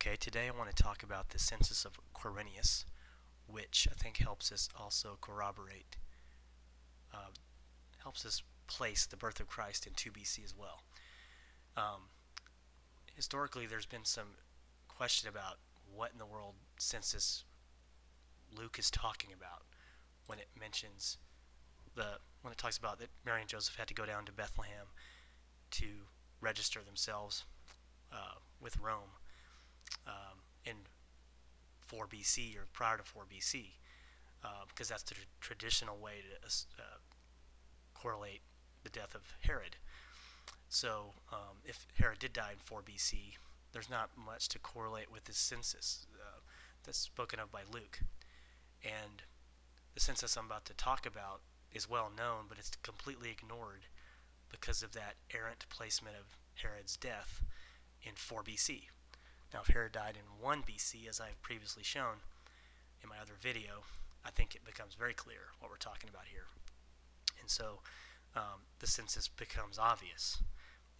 Okay, today I want to talk about the Census of Quirinius, which I think helps us also corroborate, uh, helps us place the birth of Christ in 2 BC as well. Um, Historically, there's been some question about what in the world census Luke is talking about when it mentions when it talks about that Mary and Joseph had to go down to Bethlehem to register themselves with Rome in 4 BC or prior to 4 BC, because that's the traditional way to correlate the death of Herod. So if Herod did die in 4 BC, there's not much to correlate with this census that's spoken of by Luke. And the census I'm about to talk about is well known, but it's completely ignored because of that errant placement of Herod's death in 4 BC. Now, if Herod died in 1 BC, as I've previously shown in my other video, I think it becomes very clear what we're talking about here. And so the census becomes obvious.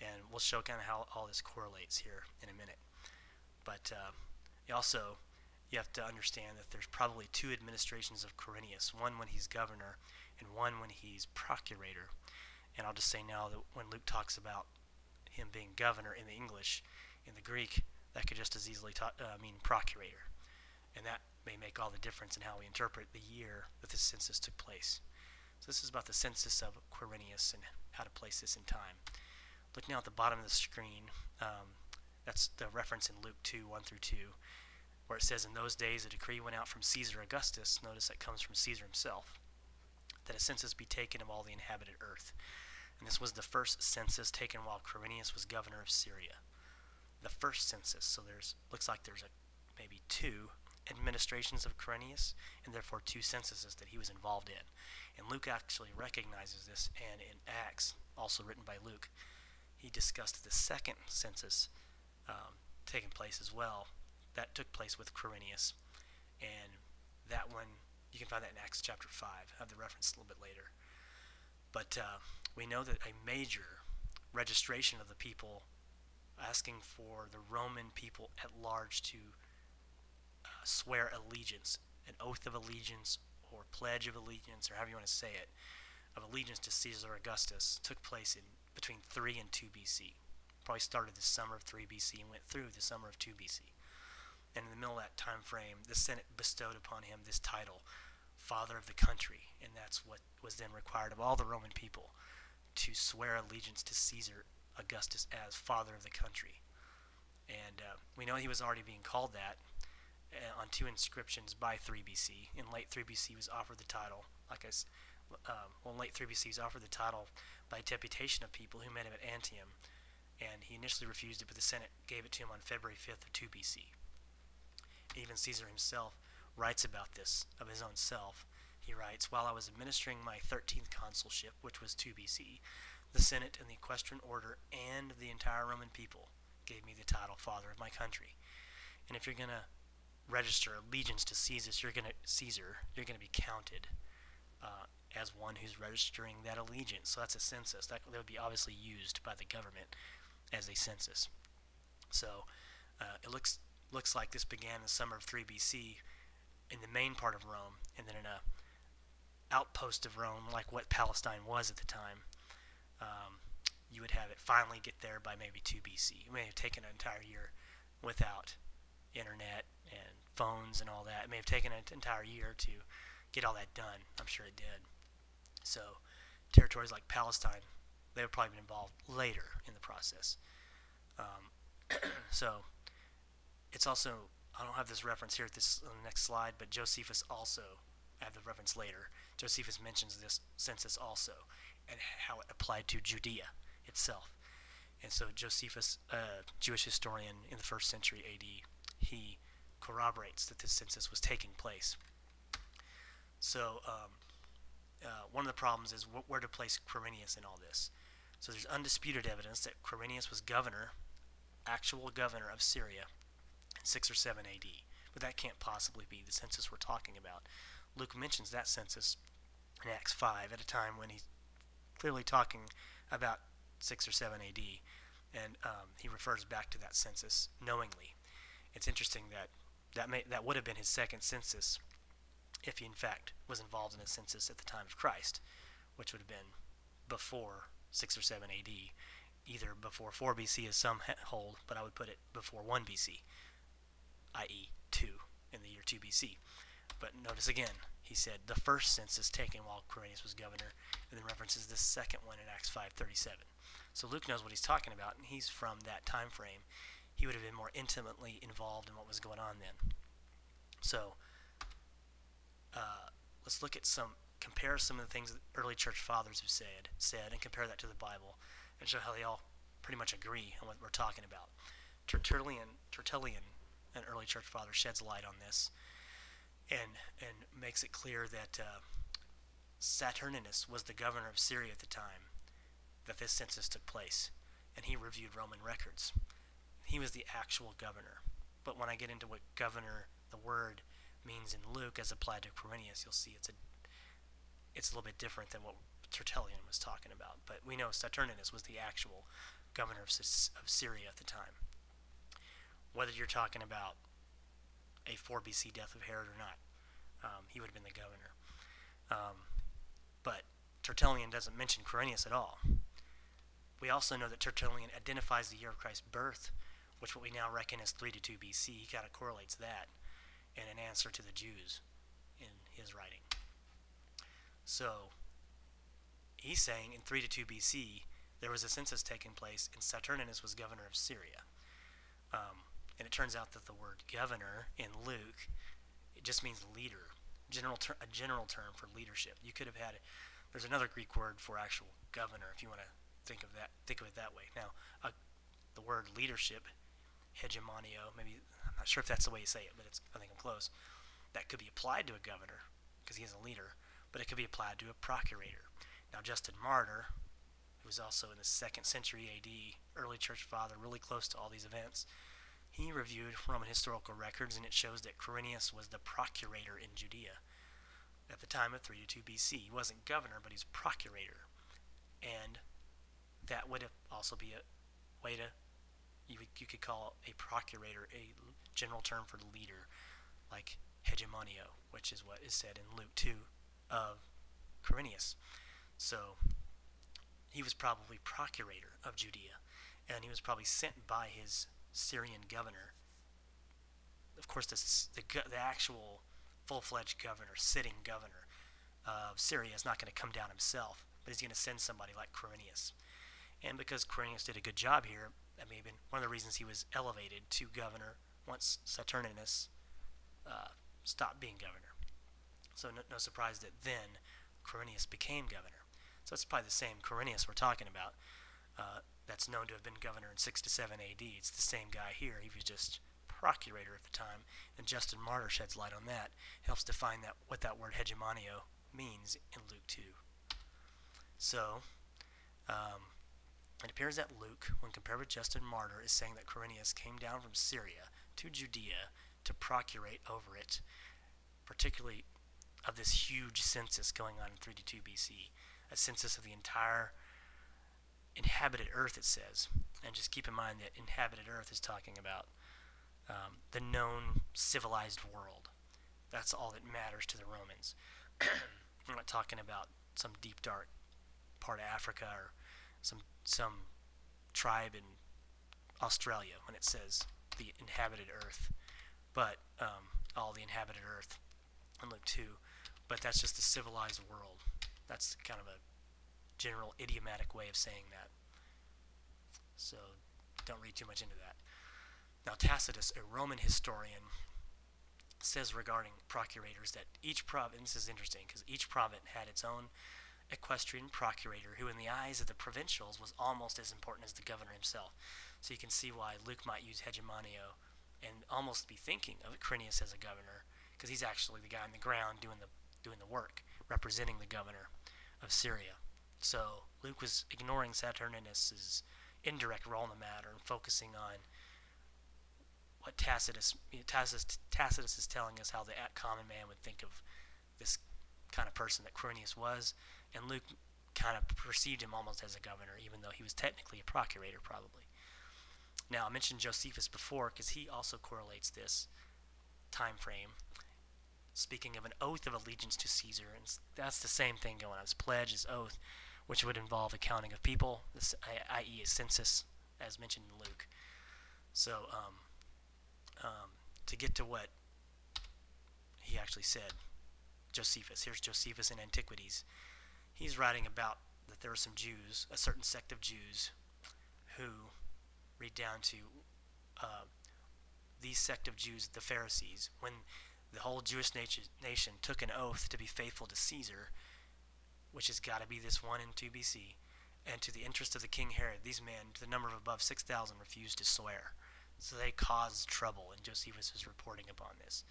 And we'll show kind of how all this correlates here in a minute. But you have to understand that there's probably 2 administrations of Quirinius, one when he's governor and one when he's procurator. And I'll just say now that when Luke talks about him being governor in the English, in the Greek, that could just as easily mean procurator. And that may make all the difference in how we interpret the year that this census took place. So this is about the Census of Quirinius and how to place this in time. Look now at the bottom of the screen. That's the reference in Luke 2, 1 through 2, where it says, "In those days a decree went out from Caesar Augustus," notice that comes from Caesar himself, "that a census be taken of all the inhabited earth." And this was the first census taken while Quirinius was governor of Syria. The first census, so looks like there's maybe 2 administrations of Quirinius, and therefore 2 censuses that he was involved in. And Luke actually recognizes this, and in Acts, also written by Luke, he discussed the second census taking place as well. That took place with Quirinius, and that one, you can find that in Acts chapter 5. I have the reference a little bit later. But we know that a major registration of the people asking for the Roman people at large to swear allegiance, an oath of allegiance or pledge of allegiance, or however you want to say it, of allegiance to Caesar Augustus, took place in between 3 and 2 BC. Probably started the summer of 3 BC and went through the summer of 2 BC. And in the middle of that time frame, the Senate bestowed upon him this title, Father of the Country, and that's what was then required of all the Roman people, to swear allegiance to Caesar Augustus as Father of the Country. And we know he was already being called that on 2 inscriptions by 3 BC. In late 3 BC, he was offered the title, in late 3 BC, he was offered the title by a deputation of people who met him at Antioch, and he initially refused it, but the Senate gave it to him on February 5th of 2 BC. Even Caesar himself writes about this of his own self. He writes, "While I was administering my 13th consulship, which was 2 BC, the Senate and the equestrian order and the entire Roman people gave me the title Father of my Country." And if you're going to register allegiance to Caesar, you're going to be counted as one who's registering that allegiance. So that's a census. That would be obviously used by the government as a census. So it looks like this began in the summer of 3 BC in the main part of Rome, and then in a outpost of Rome, like what Palestine was at the time, you would have it finally get there by maybe 2 BC. It may have taken an entire year without internet and phones and all that. It may have taken an entire year to get all that done. I'm sure it did. So territories like Palestine, they would probably been involved later in the process. So it's also, I don't have this reference here on the next slide, but Josephus also, I have the reference later, Josephus mentions this census also and how it applied to Judea itself. And so Josephus, a Jewish historian in the 1st century AD, he corroborates that this census was taking place. So one of the problems is where to place Quirinius in all this. So there's undisputed evidence that Quirinius was actual governor of Syria in 6 or 7 AD. But that can't possibly be the census we're talking about. Luke mentions that census in Acts 5 at a time when he's clearly talking about 6 or 7 AD. And he refers back to that census knowingly. It's interesting that that would have been his second census if he in fact was involved in a census at the time of Christ, which would have been before 6 or 7 AD, either before 4 BC as some hold, but I would put it before 1 BC, i.e. 2, in the year 2 BC. But notice again, he said the first census taken while Quirinius was governor, and then references the second one in Acts 5:37. So Luke knows what he's talking about, and he's from that time frame. He would have been more intimately involved in what was going on then. So let's look at compare some of the things that early church fathers have said, and compare that to the Bible, and show how they all pretty much agree on what we're talking about. Tertullian, an early church father, sheds light on this, and makes it clear that Saturninus was the governor of Syria at the time that this census took place, and he reviewed Roman records. He was the actual governor. But when I get into what governor, the word, means in Luke as applied to Quirinius, you'll see it's a little bit different than what Tertullian was talking about. But we know Saturninus was the actual governor of Syria at the time. Whether you're talking about a 4 BC death of Herod or not, he would have been the governor. But Tertullian doesn't mention Quirinius at all. We also know that Tertullian identifies the year of Christ's birth, which what we now reckon as 3 to 2 BC. He kind of correlates that in an answer to the Jews in his writing. So he's saying in 3 to 2 BC there was a census taking place, and Saturninus was governor of Syria. And it turns out that the word governor in Luke, it just means leader, a general term for leadership. You could have had it. There's another Greek word for actual governor, if you want to think of it that way. Now, the word leadership, hegemonio, maybe, I'm not sure if that's the way you say it, but I think I'm close. That could be applied to a governor because he is a leader, but it could be applied to a procurator. Now, Justin Martyr, who was also in the 2nd century AD, early church father, really close to all these events, he reviewed Roman historical records, and it shows that Quirinius was the procurator in Judea at the time of 3 to 2 BC. He wasn't governor, but he's procurator. And that would also be a way to, you could call a procurator a general term for leader, like hegemonio, which is what is said in Luke 2 of Quirinius. So he was probably procurator of Judea, and he was probably sent by his Syrian governor. Of course, the actual full-fledged governor, sitting governor of Syria is not going to come down himself, but he's going to send somebody like Quirinius. And because Quirinius did a good job here, that may have been one of the reasons he was elevated to governor once Saturninus stopped being governor. So no surprise that then Quirinius became governor. So it's probably the same Quirinius we're talking about. That's known to have been governor in 6 to 7 AD. It's the same guy here. He was just procurator at the time, and Justin Martyr sheds light on that. Helps define what that word hegemonio means in Luke 2. So it appears that Luke, when compared with Justin Martyr, is saying that Quirinius came down from Syria to Judea to procurate over it, particularly of this huge census going on in 3 to 2 BC, a census of the entire inhabited earth, it says. And just keep in mind that inhabited earth is talking about the known civilized world. That's all that matters to the Romans. We're not talking about some deep dark part of Africa or some tribe in Australia when it says the inhabited earth, but all the inhabited earth in Luke 2. But that's just the civilized world. That's kind of a general idiomatic way of saying that. So don't read too much into that. Now Tacitus, a Roman historian, says regarding procurators that each province, this is interesting because each province had its own equestrian procurator who in the eyes of the provincials was almost as important as the governor himself. So you can see why Luke might use hegemonio and almost be thinking of Quirinius as a governor, because he's actually the guy on the ground doing the work, representing the governor of Syria. So Luke was ignoring Saturninus' indirect role in the matter and focusing on what Tacitus is telling us how the common man would think of this kind of person that Quirinius was, and Luke kind of perceived him almost as a governor, even though he was technically a procurator probably. Now, I mentioned Josephus before because he also correlates this time frame, speaking of an oath of allegiance to Caesar, and that's the same thing going on. It's pledge, is oath, which would involve accounting of people, i.e., a census, as mentioned in Luke. So, to get to what he actually said, Josephus. Here's Josephus in Antiquities. He's writing about that there were some Jews, a certain sect of Jews, who read down to these sect of Jews, the Pharisees, when the whole Jewish nation took an oath to be faithful to Caesar, which has got to be this 1 and 2 BC, and to the interest of the king Herod, these men, to the number of above 6,000, refused to swear. So they caused trouble, and Josephus is reporting upon this.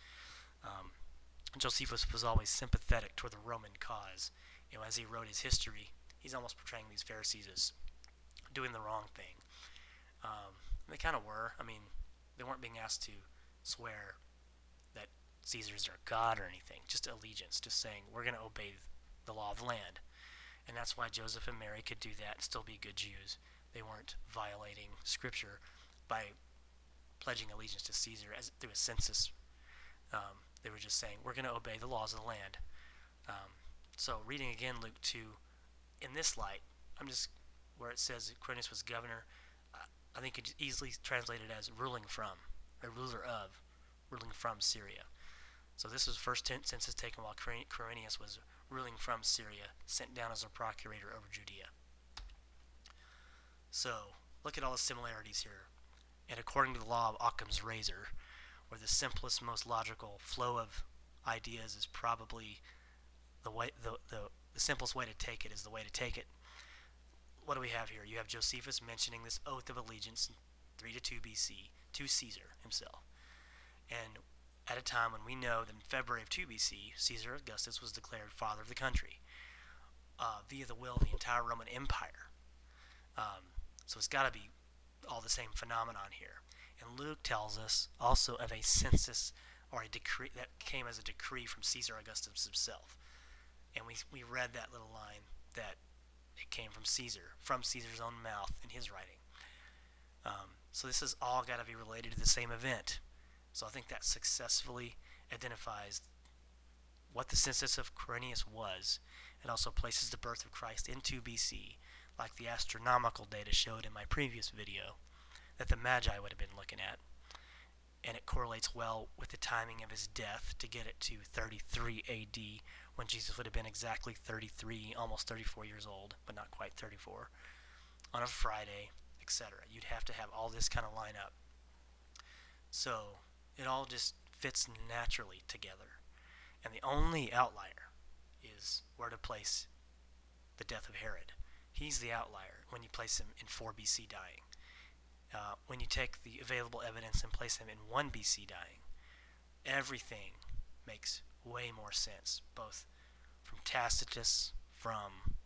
Josephus was always sympathetic toward the Roman cause. As he wrote his history, he's almost portraying these Pharisees as doing the wrong thing. They kind of were. They weren't being asked to swear that Caesar's their god or anything, just allegiance, just saying, we're going to obey the law of the land. And that's why Joseph and Mary could do that and still be good Jews. They weren't violating Scripture by pledging allegiance to Caesar through a census. They were just saying, we're going to obey the laws of the land. So reading again Luke 2, in this light, where it says that Quirinius was governor, I think it's easily translated as ruling from, or ruler of, ruling from Syria. So this was the first census taken while Quirinius was ruling from Syria, sent down as a procurator over Judea. So look at all the similarities here. And according to the law of Occam's razor, where the simplest, most logical flow of ideas is probably the simplest way to take it is the way to take it. What do we have here? You have Josephus mentioning this oath of allegiance in 3 to 2 BC to Caesar himself. And at a time when we know that in February of 2 BC, Caesar Augustus was declared father of the country via the will of the entire Roman Empire. So it's got to be all the same phenomenon here. And Luke tells us also of a census or a decree that came as a decree from Caesar Augustus himself. And we read that little line that it came from Caesar's own mouth in his writing. So this has all got to be related to the same event. So I think that successfully identifies what the Census of Quirinius was. It also places the birth of Christ in 2 BC, like the astronomical data showed in my previous video that the Magi would have been looking at. And it correlates well with the timing of his death to get it to 33 AD, when Jesus would have been exactly 33, almost 34 years old, but not quite 34, on a Friday, etc. You'd have to have all this kind of line up. So it all just fits naturally together. And the only outlier is where to place the death of Herod. He's the outlier when you place him in 4 BC dying. When you take the available evidence and place him in 1 BC dying, everything makes way more sense, both from Tacitus, from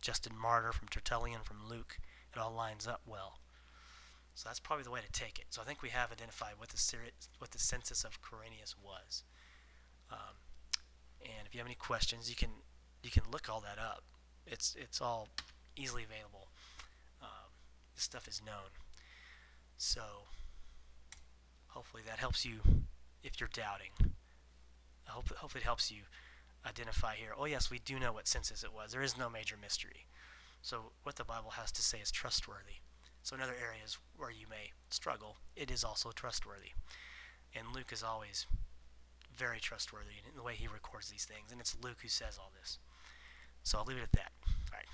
Justin Martyr, from Tertullian, from Luke. It all lines up well. So that's probably the way to take it. So I think we have identified what the Census of Quirinius was. And if you have any questions, you can look all that up. It's all easily available. This stuff is known. So hopefully that helps you if you're doubting. Hopefully it helps you identify here. Oh yes, we do know what census it was. There is no major mystery. So what the Bible has to say is trustworthy. So in other areas where you may struggle, it is also trustworthy. And Luke is always very trustworthy in the way he records these things. And it's Luke who says all this. So I'll leave it at that. All right.